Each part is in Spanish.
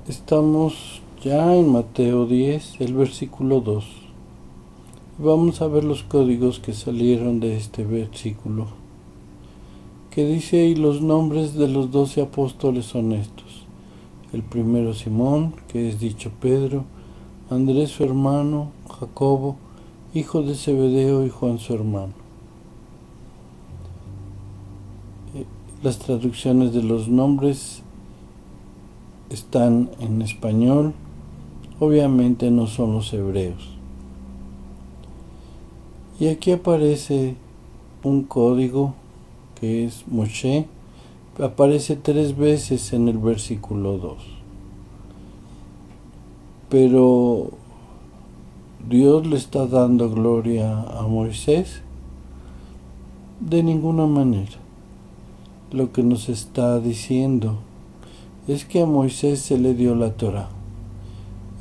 Estamos ya en Mateo 10, el versículo 2. Vamos a ver los códigos que salieron de este versículo, que dice: y los nombres de los 12 apóstoles son estos. El primero Simón, que es dicho Pedro, Andrés su hermano, Jacobo, hijo de Zebedeo, y Juan su hermano. Las traducciones de los nombres están en español, obviamente no son los hebreos. Y aquí aparece un código que es Moshe, aparece 3 veces en el versículo 2. Pero ¿Dios le está dando gloria a Moisés? De ninguna manera. Lo que nos está diciendo es que a Moisés se le dio la Torá.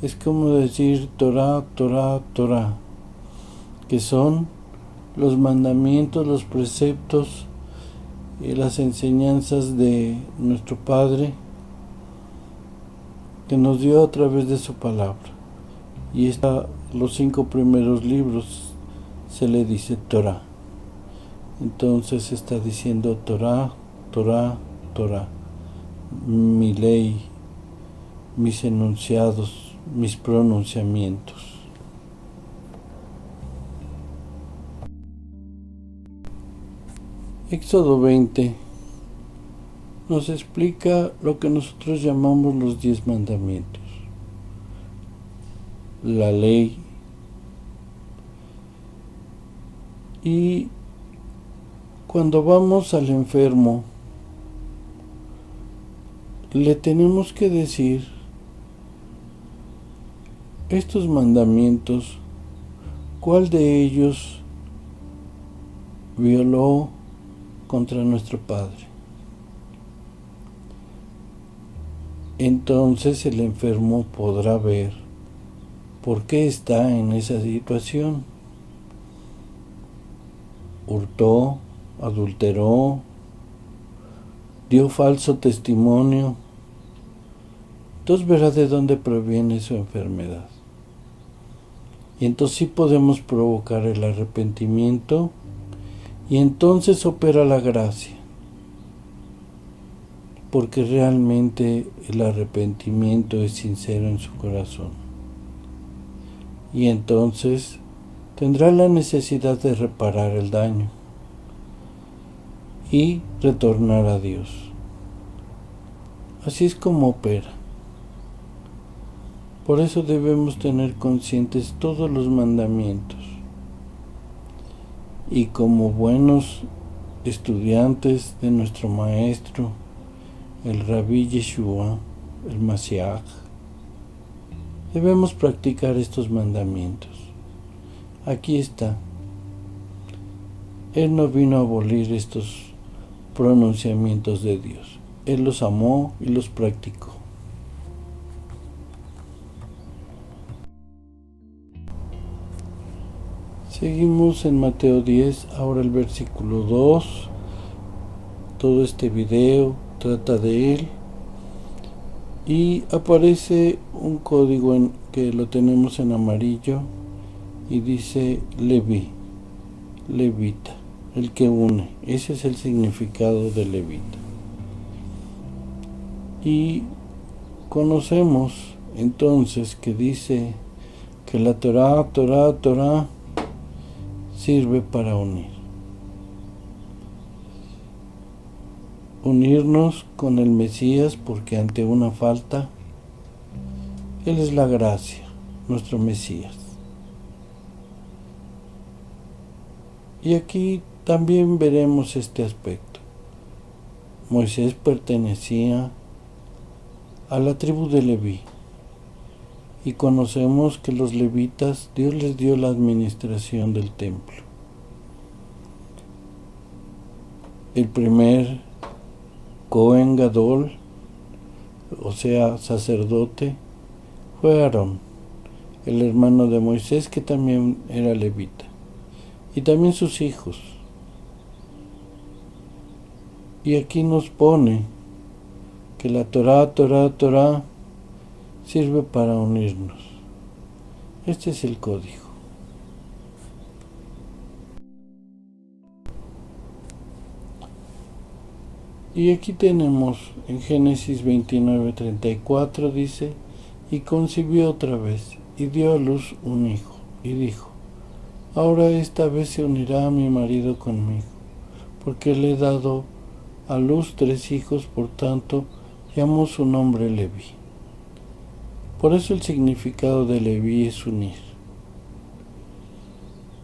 Es como decir Torá, Torá, Torá, que son los mandamientos, los preceptos y las enseñanzas de nuestro Padre, que nos dio a través de su palabra. Y los 5 primeros libros se le dice Torá. Entonces está diciendo Torá, Torá, Torá, mi ley, mis enunciados, mis pronunciamientos. Éxodo 20 nos explica lo que nosotros llamamos los 10 mandamientos. La ley. Y cuando vamos al enfermo, le tenemos que decir estos mandamientos, ¿cuál de ellos violó contra nuestro Padre? Entonces el enfermo podrá ver por qué está en esa situación. Hurtó, adulteró, dio falso testimonio. Entonces verá de dónde proviene su enfermedad. Y entonces sí podemos provocar el arrepentimiento, y entonces opera la gracia, porque realmente el arrepentimiento es sincero en su corazón. Y entonces tendrá la necesidad de reparar el daño y retornar a Dios. Así es como opera. Por eso debemos tener conscientes todos los mandamientos. Y como buenos estudiantes de nuestro maestro, el Rabí Yeshua, el Mashiach, debemos practicar estos mandamientos. Aquí está. Él no vino a abolir estos pronunciamientos de Dios. Él los amó y los practicó. Seguimos en Mateo 10, ahora el versículo 2. Todo este video trata de él. Y aparece un código que lo tenemos en amarillo y dice Leví, levita, el que une. Ese es el significado de levita. Y conocemos entonces que dice que la Torá sirve para unirnos con el Mesías, porque ante una falta, Él es la gracia, nuestro Mesías. Y aquí también veremos este aspecto. Moisés pertenecía a la tribu de Leví, y conocemos que los levitas, Dios les dio la administración del templo. El primer Cohen Gadol, o sea, sacerdote, fue Aarón, el hermano de Moisés, que también era levita, y también sus hijos. Y aquí nos pone que la Torá sirve para unirnos. Este es el código. Y aquí tenemos en Génesis 29:34 dice: y concibió otra vez, y dio a luz un hijo, y dijo: ahora esta vez se unirá mi marido conmigo, porque le he dado a luz 3 hijos, por tanto llamó su nombre Leví. Por eso el significado de Leví es unir.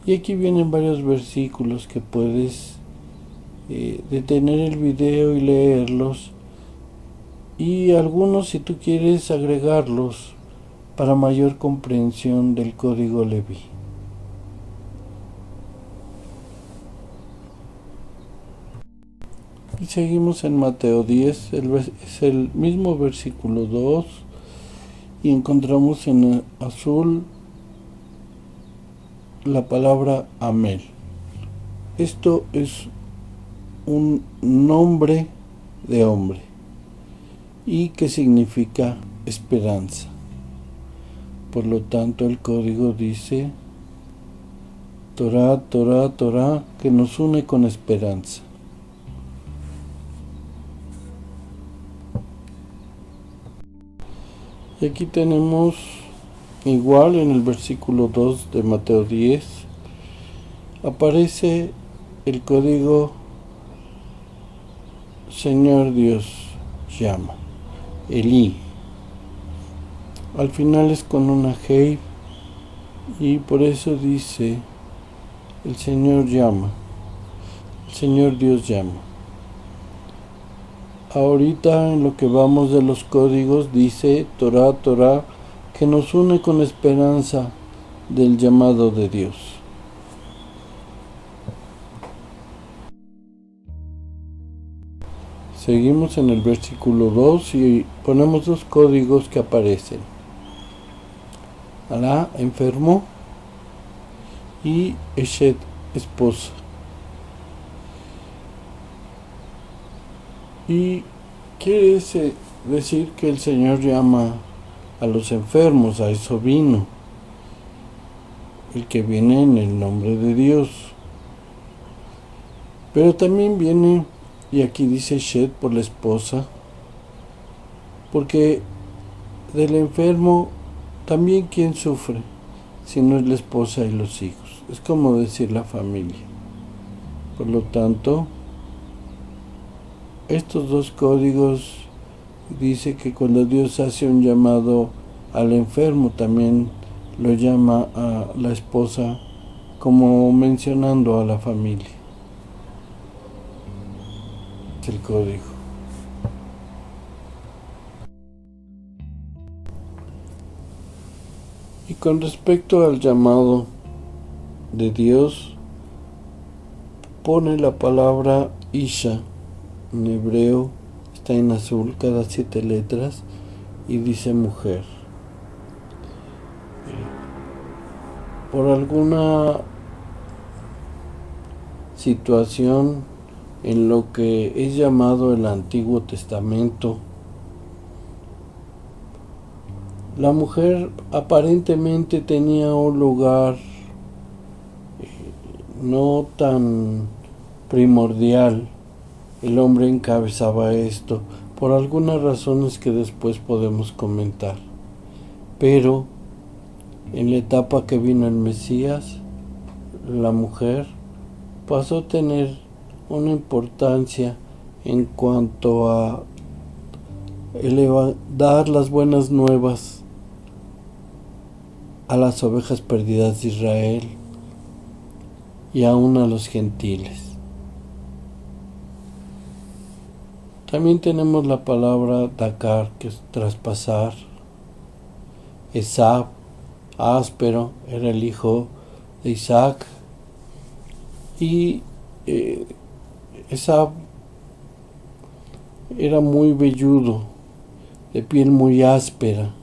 Y aquí vienen varios versículos que puedes detener el video y leerlos, y algunos si tú quieres agregarlos para mayor comprensión del código Leví. Y seguimos en Mateo 10, es el mismo versículo 2, y encontramos en azul la palabra Amel. Esto es un nombre de hombre y que significa esperanza. Por lo tanto, el código dice Torah, Torah, Torah, que nos une con esperanza. Y aquí tenemos igual en el versículo 2 de Mateo 10 aparece el código Señor Dios llama, Elí. Al final es con una Hei, y por eso dice el Señor llama, el Señor Dios llama. Ahorita en lo que vamos de los códigos dice Torah, Torah, que nos une con esperanza del llamado de Dios. Seguimos en el versículo 2 y ponemos 2 códigos que aparecen. Alá, enfermo, y Eshet, esposa. Y quiere decir que el Señor llama a los enfermos, a eso vino, el que viene en el nombre de Dios. Pero también viene, y aquí dice Shed por la esposa, porque del enfermo también quien sufre, si no es la esposa y los hijos. Es como decir la familia. Por lo tanto, estos 2 códigos dice que cuando Dios hace un llamado al enfermo, también lo llama a la esposa, como mencionando a la familia. Es el código. Y con respecto al llamado de Dios, pone la palabra Isha. En hebreo está en azul cada 7 letras y dice mujer. Por alguna situación en lo que es llamado el Antiguo Testamento, la mujer aparentemente tenía un lugar no tan primordial. El hombre encabezaba esto por algunas razones que después podemos comentar. Pero en la etapa que vino el Mesías, la mujer pasó a tener una importancia en cuanto a dar las buenas nuevas a las ovejas perdidas de Israel y aún a los gentiles. También tenemos la palabra Dakar, que es traspasar. Esab, áspero, era el hijo de Isaac. Y Esab era muy velludo, de piel muy áspera.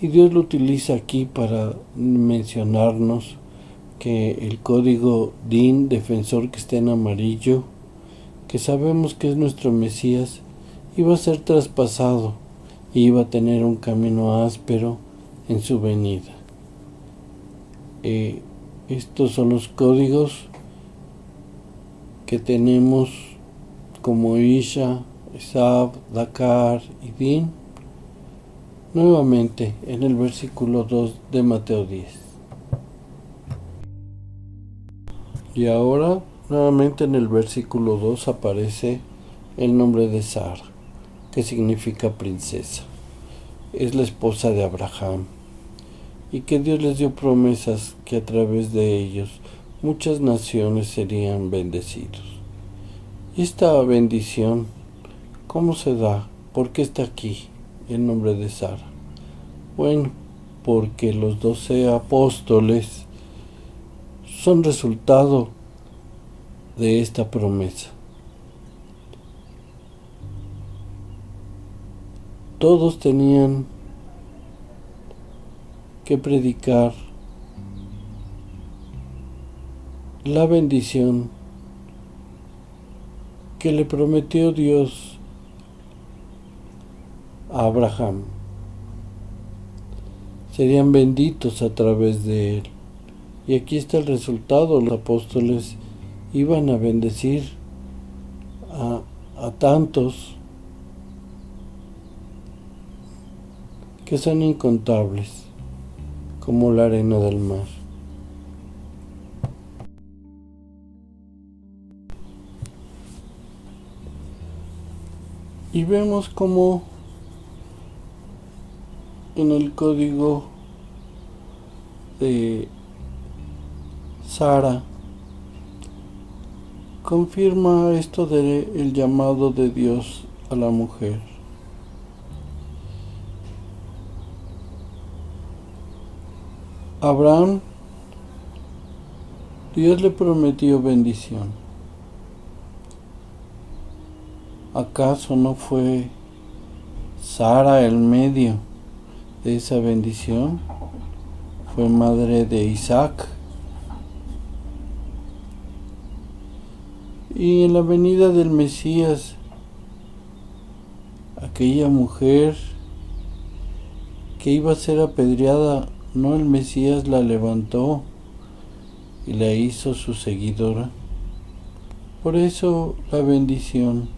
Y Dios lo utiliza aquí para mencionarnos que el código Din, defensor que está en amarillo, que sabemos que es nuestro Mesías, iba a ser traspasado iba a tener un camino áspero en su venida. Estos son los códigos que tenemos como Isha, Esab, Dakar y Din, nuevamente en el versículo 2 de Mateo 10. Y ahora, nuevamente en el versículo 2 aparece el nombre de Sara, que significa princesa. Es la esposa de Abraham, y que Dios les dio promesas que a través de ellos muchas naciones serían bendecidos. Y esta bendición, ¿cómo se da? ¿Por qué está aquí el nombre de Sara? Bueno, porque los 12 apóstoles son resultado de esta promesa. Todos tenían que predicar la bendición que le prometió Dios a Abraham. Serían benditos a través de él. Y aquí está el resultado. Los apóstoles iban a bendecir a tantos que son incontables como la arena del mar. Y vemos como en el código de Sara confirma esto del llamado de Dios a la mujer. Abraham, Dios le prometió bendición. ¿Acaso no fue Sara el medio de esa bendición? Fue madre de Isaac. Y en la venida del Mesías, aquella mujer que iba a ser apedreada, no, el Mesías la levantó y la hizo su seguidora. Por eso la bendición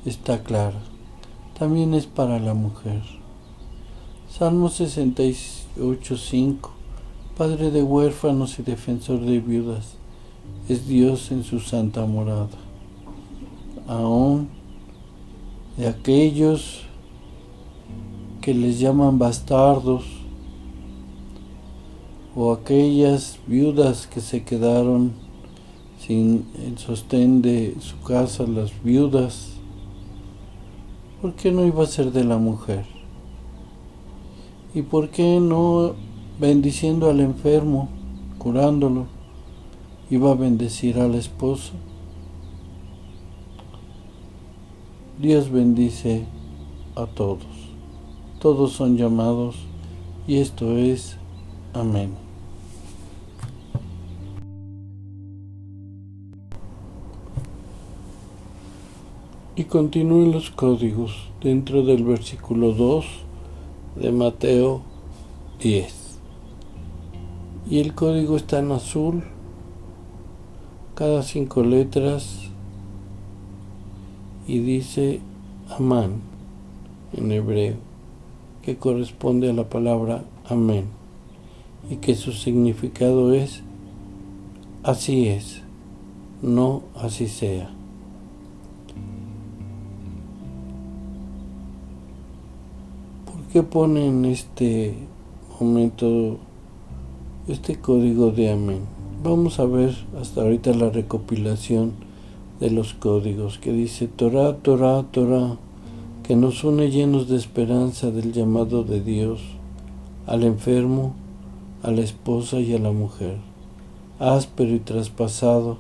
está clara. También es para la mujer. Salmo 68:5. Padre de huérfanos y defensor de viudas, es Dios en su santa morada. Aún de aquellos que les llaman bastardos, o aquellas viudas que se quedaron sin el sostén de su casa, las viudas, ¿por qué no iba a ser de la mujer? ¿Y por qué no, bendiciendo al enfermo, curándolo, iba a bendecir al esposo? Dios bendice a todos. Todos son llamados, y esto es amén. Y continúen los códigos dentro del versículo 2 de Mateo 10. Y el código está en azul, cada 5 letras, y dice Amán en hebreo, que corresponde a la palabra amén, y que su significado es así es, no así sea. ¿Por qué pone en este momento este código de amén? Vamos a ver hasta ahorita la recopilación de los códigos que dice Torah, Torah, Torah, que nos une llenos de esperanza del llamado de Dios al enfermo, a la esposa y a la mujer, áspero y traspasado,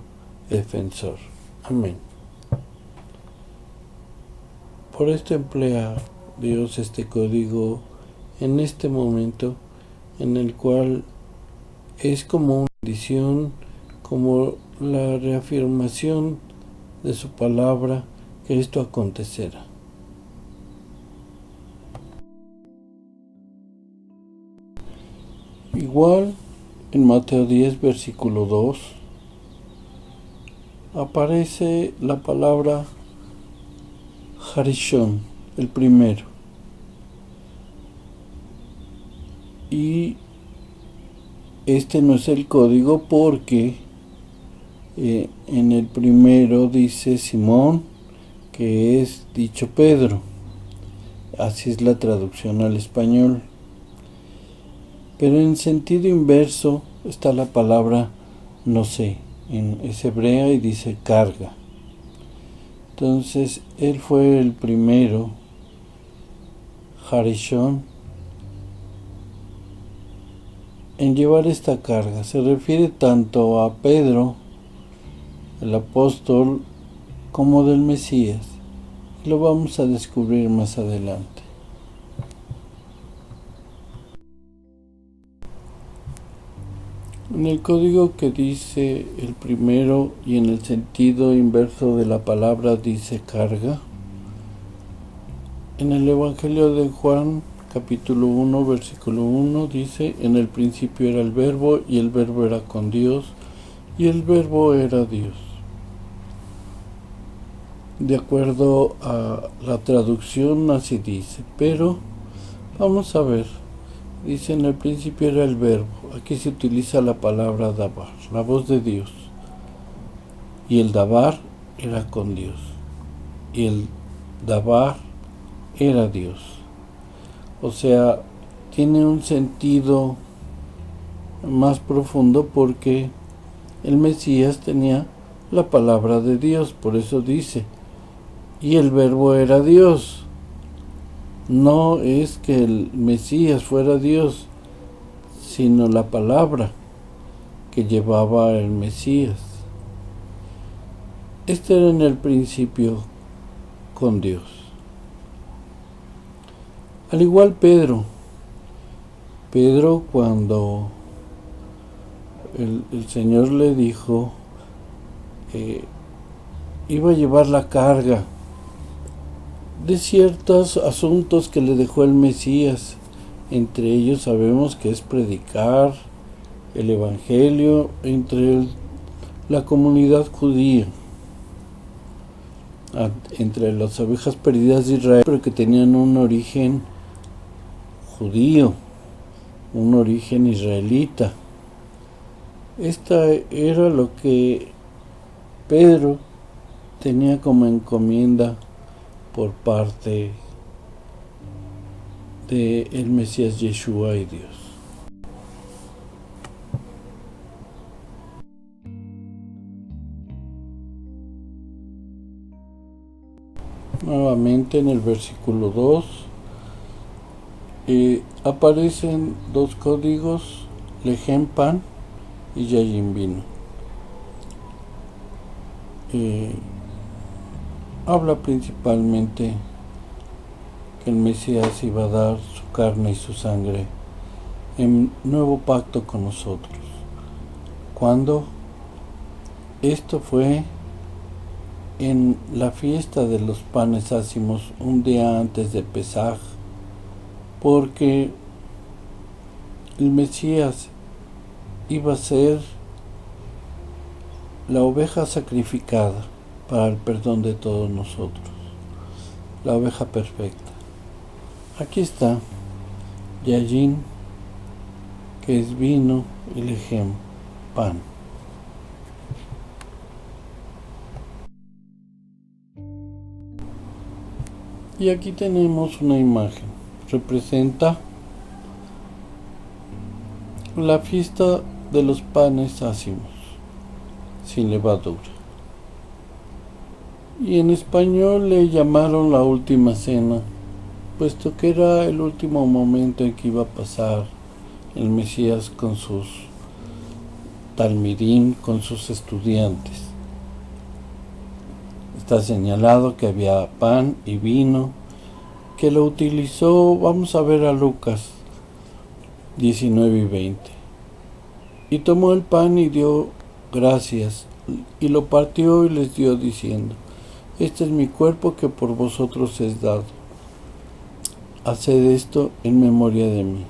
defensor. Amén. Por esto emplea Dios este código en este momento en el cual es como una bendición, como la reafirmación de su palabra, que esto acontecerá. Igual en Mateo 10, versículo 2, aparece la palabra Harishon, el primero. Y este no es el código porque en el primero dice Simón, que es dicho Pedro. Así es la traducción al español. Pero en sentido inverso está la palabra no sé. Es hebrea y dice carga. Entonces él fue el primero, Harishon, en llevar esta carga. Se refiere tanto a Pedro, el apóstol, como del Mesías. Lo vamos a descubrir más adelante. En el código que dice el primero y en el sentido inverso de la palabra dice carga, en el Evangelio de Juan, capítulo 1, versículo 1, dice: en el principio era el Verbo, y el Verbo era con Dios, y el Verbo era Dios. De acuerdo a la traducción así dice, pero vamos a ver. Dice: en el principio era el Verbo. Aquí se utiliza la palabra Dabar, la voz de Dios. Y el Dabar era con Dios. Y el Dabar era Dios. O sea, tiene un sentido más profundo porque el Mesías tenía la palabra de Dios. Por eso dice: y el Verbo era Dios. No es que el Mesías fuera Dios, sino la palabra que llevaba el Mesías. Este era en el principio con Dios. Al igual Pedro cuando el Señor le dijo, iba a llevar la carga de ciertos asuntos que le dejó el Mesías. Entre ellos sabemos que es predicar el Evangelio entre la comunidad judía, entre las ovejas perdidas de Israel, pero que tenían un origen judío, un origen israelita. Esta era lo que Pedro tenía como encomienda por parte del Mesías Yeshua y Dios. Nuevamente en el versículo 2 aparecen dos códigos, Lejem pan y Yayin vino. Habla principalmente que el Mesías iba a dar su carne y su sangre en nuevo pacto con nosotros. ¿Cuándo? Esto fue en la fiesta de los panes ácimos, un día antes de Pesaj, porque el Mesías iba a ser la oveja sacrificada para el perdón de todos nosotros, la oveja perfecta. Aquí está Yayin, que es vino, y Lejem, pan. Y aquí tenemos una imagen, representa la fiesta de los panes ácimos, sin levadura. Y en español le llamaron la última cena, puesto que era el último momento en que iba a pasar el Mesías con sus talmidim, con sus estudiantes. Está señalado que había pan y vino, que lo utilizó, vamos a ver a Lucas 19 y 20. Y tomó el pan y dio gracias, y lo partió y les dio diciendo: este es mi cuerpo que por vosotros es dado. Haced esto en memoria de mí.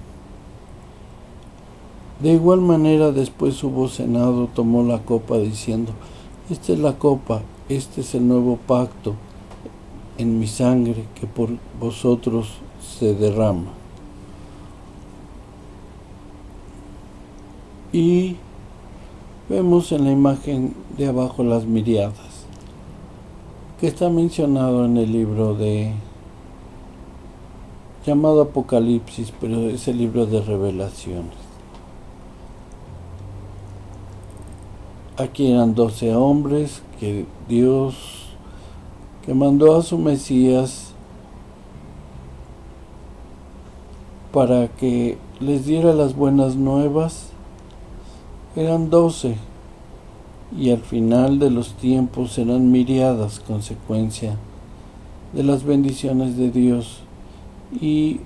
De igual manera después hubo cenado, tomó la copa diciendo: esta es la copa, este es el nuevo pacto en mi sangre que por vosotros se derrama. Y vemos en la imagen de abajo las miriadas, que está mencionado en el libro llamado Apocalipsis, pero es el libro de Revelaciones. Aquí eran 12 hombres que Dios, que mandó a su Mesías para que les diera las buenas nuevas. Eran 12, y al final de los tiempos serán miriadas, consecuencia de las bendiciones de Dios y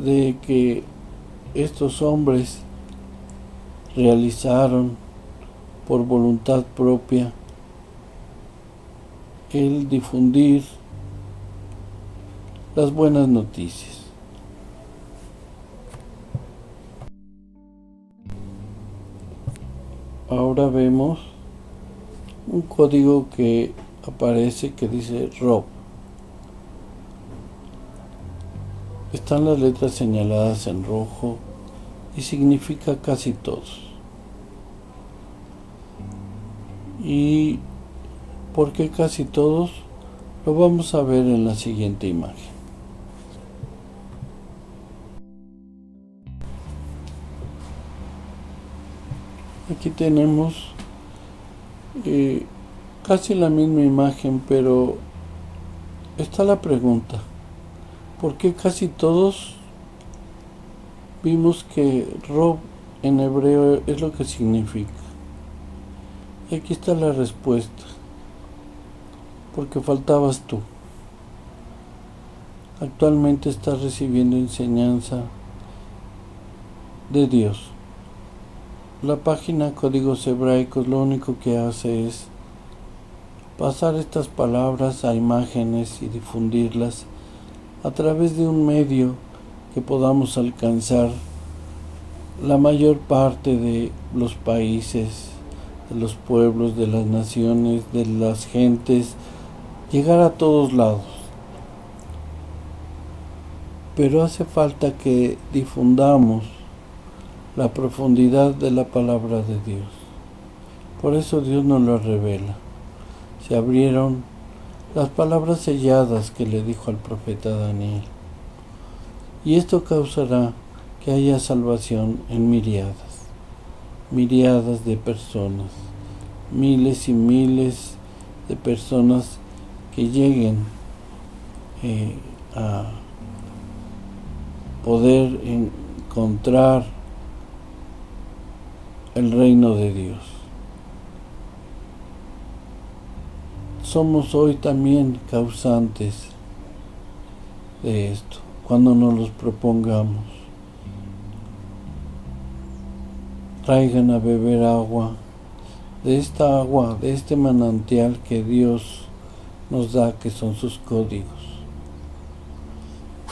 de que estos hombres realizaron por voluntad propia el difundir las buenas noticias. Ahora vemos un código que aparece que dice Rob. Están las letras señaladas en rojo y significa casi todos. ¿Y por qué casi todos? Lo vamos a ver en la siguiente imagen. Aquí tenemos casi la misma imagen, pero está la pregunta: ¿por qué casi todos? Vimos que Rob en hebreo es lo que significa. Y aquí está la respuesta: porque faltabas tú. Actualmente estás recibiendo enseñanza de Dios. La página Códigos Hebraicos lo único que hace es pasar estas palabras a imágenes y difundirlas a través de un medio que podamos alcanzar la mayor parte de los países, de los pueblos, de las naciones, de las gentes, llegar a todos lados. Pero hace falta que difundamos la profundidad de la palabra de Dios. Por eso Dios nos lo revela. Se abrieron las palabras selladas que le dijo al profeta Daniel. Y esto causará que haya salvación en miriadas de personas, miles y miles de personas que lleguen a poder encontrar el reino de Dios. Somos hoy también causantes de esto, cuando nos los propongamos. Traigan a beber agua, de esta agua, de este manantial que Dios nos da, que son sus códigos.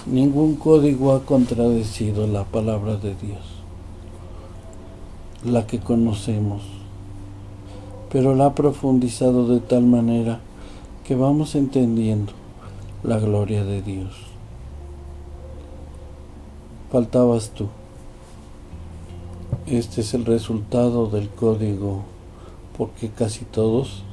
Ningún código ha contradecido la palabra de Dios, la que conocemos, pero la ha profundizado de tal manera que vamos entendiendo la gloria de Dios. Faltabas tú. Este es el resultado del código, porque casi todos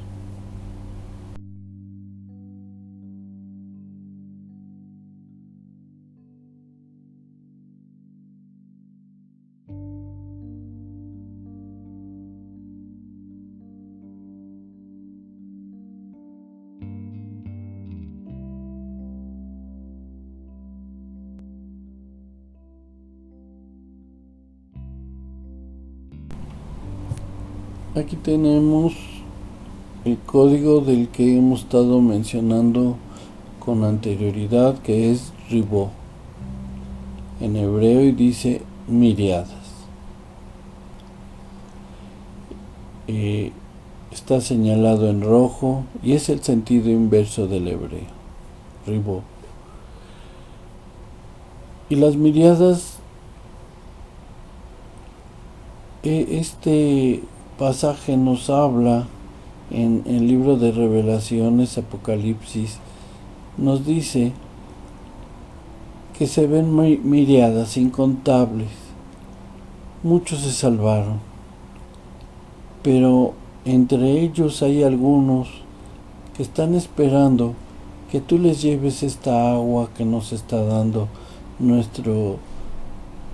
aquí tenemos el código del que hemos estado mencionando con anterioridad, que es Ribó en hebreo, y dice miriadas. Está señalado en rojo y es el sentido inverso del hebreo, Ribó. Y las miriadas Este pasaje nos habla en el libro de Revelaciones, Apocalipsis, nos dice que se ven miriadas, incontables. Muchos se salvaron, pero entre ellos hay algunos que están esperando que tú les lleves esta agua que nos está dando nuestro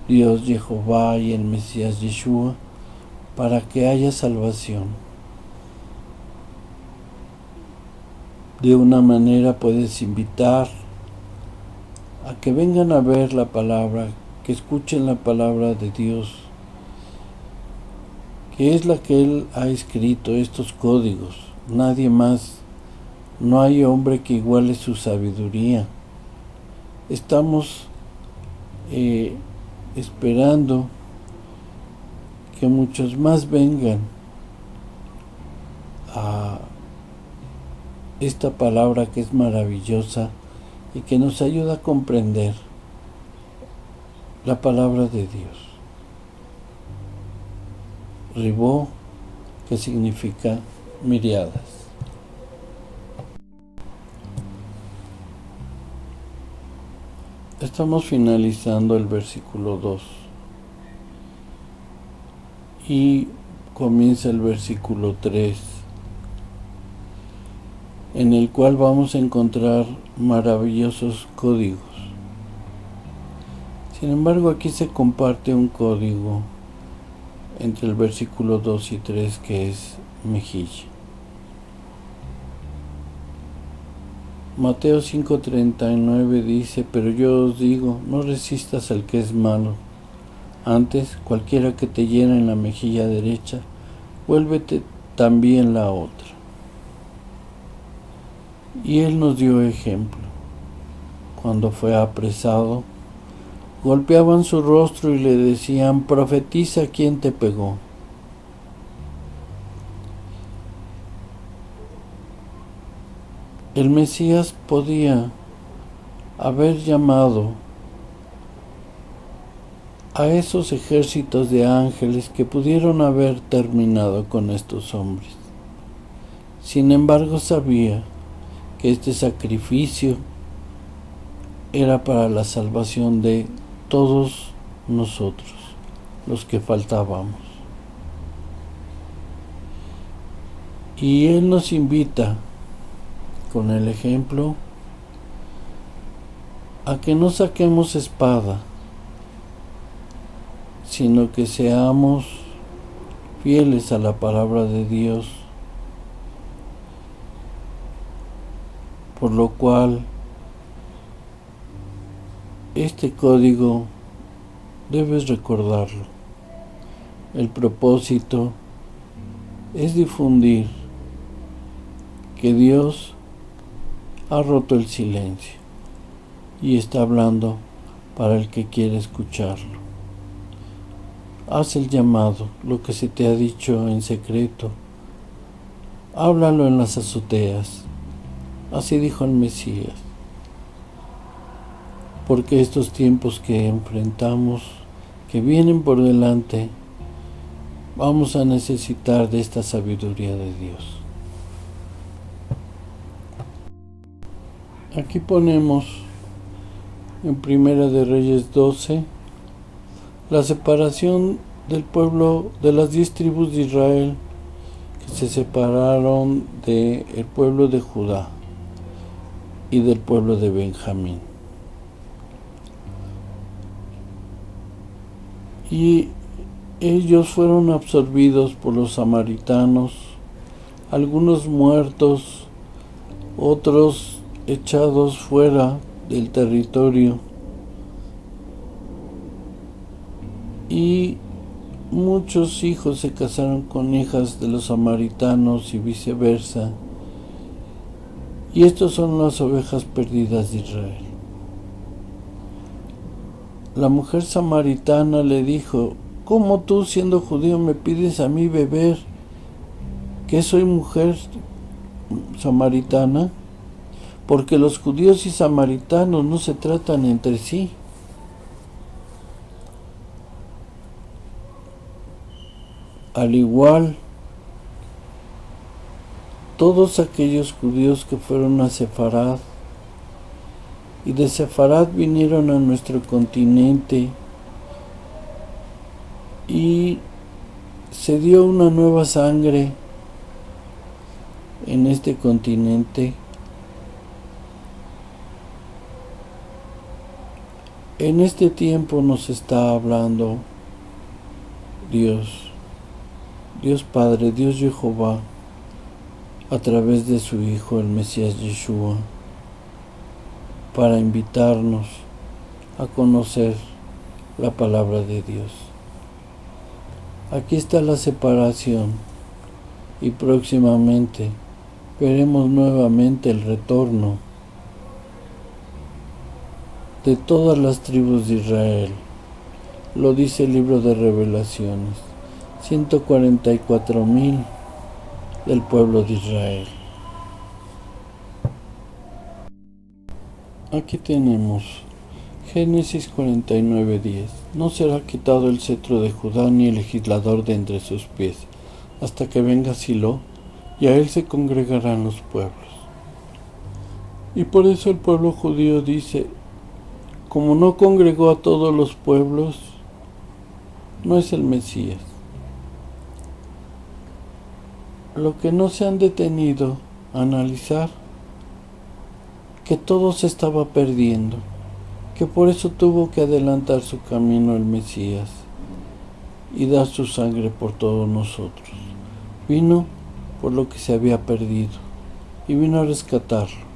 Dios Jehová y el Mesías Yeshua, para que haya salvación. De una manera puedes invitar a que vengan a ver la palabra, que escuchen la palabra de Dios, que es la que Él ha escrito, estos códigos. Nadie más, no hay hombre que iguale su sabiduría. Estamos esperando que muchos más vengan a esta palabra que es maravillosa y que nos ayuda a comprender la palabra de Dios. Ribó, que significa miriadas. Estamos finalizando el versículo 2 y comienza el versículo 3, en el cual vamos a encontrar maravillosos códigos. Sin embargo, aquí se comparte un código entre el versículo 2 y 3 que es mejilla. Mateo 5:39 dice: pero yo os digo, no resistas al que es malo. Antes, cualquiera que te hiera en la mejilla derecha, vuélvete también la otra. Y él nos dio ejemplo. Cuando fue apresado, golpeaban su rostro y le decían: profetiza, ¿quién te pegó? El Mesías podía haber llamado a esos ejércitos de ángeles que pudieron haber terminado con estos hombres. Sin embargo, sabía que este sacrificio era para la salvación de todos nosotros, los que faltábamos. Y Él nos invita, con el ejemplo, a que no saquemos espada, sino que seamos fieles a la palabra de Dios, por lo cual este código debes recordarlo. El propósito es difundir que Dios ha roto el silencio y está hablando para el que quiere escucharlo. Haz el llamado, lo que se te ha dicho en secreto, háblalo en las azoteas. Así dijo el Mesías. Porque estos tiempos que enfrentamos, que vienen por delante, vamos a necesitar de esta sabiduría de Dios. Aquí ponemos en Primera de Reyes 12 la separación del pueblo de las 10 tribus de Israel que se separaron del pueblo de Judá y del pueblo de Benjamín. Y ellos fueron absorbidos por los samaritanos, algunos muertos, otros echados fuera del territorio, y muchos hijos se casaron con hijas de los samaritanos y viceversa. Y estos son las ovejas perdidas de Israel. La mujer samaritana le dijo: ¿cómo tú, siendo judío, me pides a mí beber, que soy mujer samaritana? Porque los judíos y samaritanos no se tratan entre sí. Al igual, todos aquellos judíos que fueron a Sefarad y de Sefarad vinieron a nuestro continente y se dio una nueva sangre en este continente. En este tiempo nos está hablando Dios Padre, Dios Jehová, a través de su Hijo, el Mesías Yeshua, para invitarnos a conocer la palabra de Dios. Aquí está la separación y próximamente veremos nuevamente el retorno de todas las tribus de Israel. Lo dice el libro de Revelaciones. 144,000 del pueblo de Israel. Aquí tenemos Génesis 49:10. No será quitado el cetro de Judá ni el legislador de entre sus pies, hasta que venga Silo, y a él se congregarán los pueblos. Y por eso el pueblo judío dice: como no congregó a todos los pueblos, no es el Mesías. Lo que no se han detenido a analizar, que todo se estaba perdiendo, que por eso tuvo que adelantar su camino el Mesías y dar su sangre por todos nosotros. Vino por lo que se había perdido y vino a rescatarlo.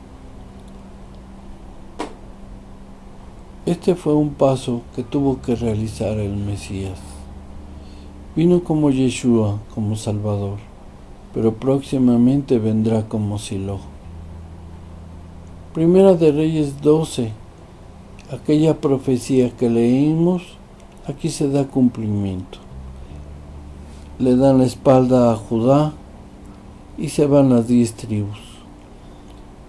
Este fue un paso que tuvo que realizar el Mesías. Vino como Yeshua, como Salvador, pero próximamente vendrá como Silo. Primera de Reyes 12, aquella profecía que leímos, aquí se da cumplimiento. Le dan la espalda a Judá y se van las 10 tribus.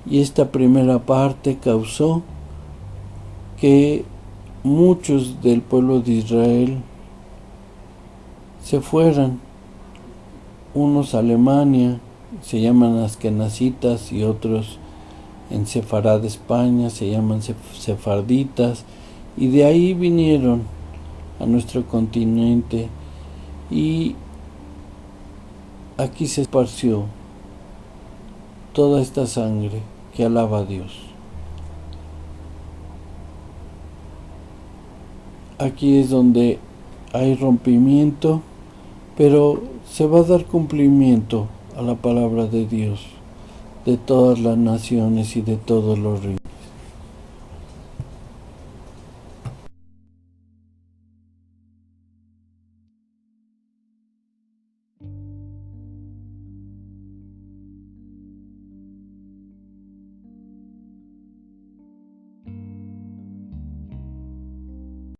Y esta primera parte causó que muchos del pueblo de Israel se fueran, unos a Alemania, se llaman askenazitas, y otros en Sefarad, España, se llaman sefarditas, y de ahí vinieron a nuestro continente, y aquí se esparció toda esta sangre que alaba a Dios. Aquí es donde hay rompimiento, pero se va a dar cumplimiento a la palabra de Dios, de todas las naciones y de todos los reinos.